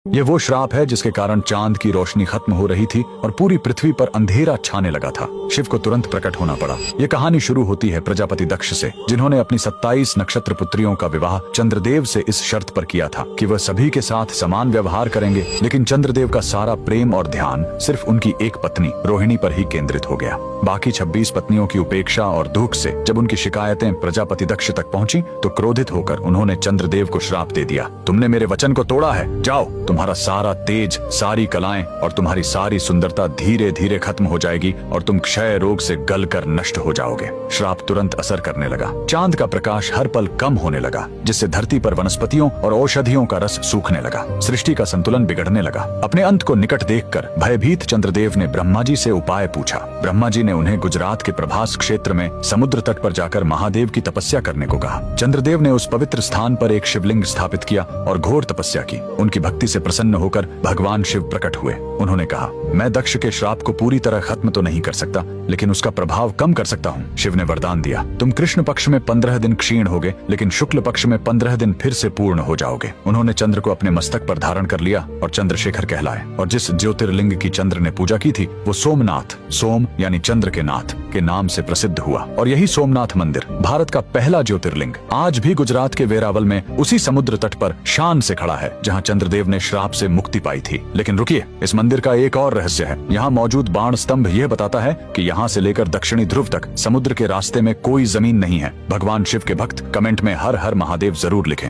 ये वो श्राप है जिसके कारण चांद की रोशनी खत्म हो रही थी और पूरी पृथ्वी पर अंधेरा छाने लगा था। शिव को तुरंत प्रकट होना पड़ा। ये कहानी शुरू होती है प्रजापति दक्ष से, जिन्होंने अपनी 27 नक्षत्र पुत्रियों का विवाह चंद्रदेव से इस शर्त पर किया था कि वह सभी के साथ समान व्यवहार करेंगे। लेकिन चंद्रदेव का सारा प्रेम और ध्यान सिर्फ उनकी एक पत्नी रोहिणी पर ही केंद्रित हो गया। बाकी 26 पत्नियों की उपेक्षा और दुख से जब उनकी शिकायतें प्रजापति दक्ष तक पहुंची तो क्रोधित होकर उन्होंने चंद्रदेव को श्राप दे दिया, तुमने मेरे वचन को तोड़ा है, जाओ, तुम्हारा सारा तेज, सारी कलाएं और तुम्हारी सारी सुंदरता धीरे धीरे खत्म हो जाएगी और तुम क्षय रोग से गलकर नष्ट हो जाओगे। श्राप तुरंत असर करने लगा। चांद का प्रकाश हर पल कम होने लगा, जिससे धरती पर वनस्पतियों और औषधियों का रस सूखने लगा। सृष्टि का संतुलन बिगड़ने लगा। अपने अंत को निकट देखकर भयभीत चंद्रदेव ने ब्रह्मा जी से उपाय पूछा। ब्रह्मा जी ने उन्हें गुजरात के प्रभास क्षेत्र में समुद्र तट पर जाकर महादेव की तपस्या करने को कहा। चंद्रदेव ने उस पवित्र स्थान पर एक शिवलिंग स्थापित किया और घोर तपस्या की। उनकी भक्ति से प्रसन्न होकर भगवान शिव प्रकट हुए। उन्होंने कहा, मैं दक्ष के श्राप को पूरी तरह खत्म तो नहीं कर सकता, लेकिन उसका प्रभाव कम कर सकता हूँ। शिव ने वरदान दिया, तुम कृष्ण पक्ष में 15 दिन क्षीण होगे, लेकिन शुक्ल पक्ष में 15 दिन फिर से पूर्ण हो जाओगे। उन्होंने चंद्र को अपने मस्तक पर धारण कर लिया और चंद्रशेखर कहलाए। और जिस ज्योतिर्लिंग की चंद्र ने पूजा की थी वो सोमनाथ, सोम यानी चंद्र के नाथ के नाम से प्रसिद्ध हुआ। और यही सोमनाथ मंदिर भारत का पहला ज्योतिर्लिंग आज भी गुजरात के वेरावल में उसी समुद्र तट पर शान से खड़ा है जहाँ चंद्रदेव ने श्राप से मुक्ति पाई थी। लेकिन रुकिए, इस मंदिर का एक और रहस्य है। यहाँ मौजूद बाण स्तंभ यह बताता है कि यहाँ से लेकर दक्षिणी ध्रुव तक समुद्र के रास्ते में कोई जमीन नहीं है। भगवान शिव के भक्त कमेंट में हर हर महादेव जरूर लिखें।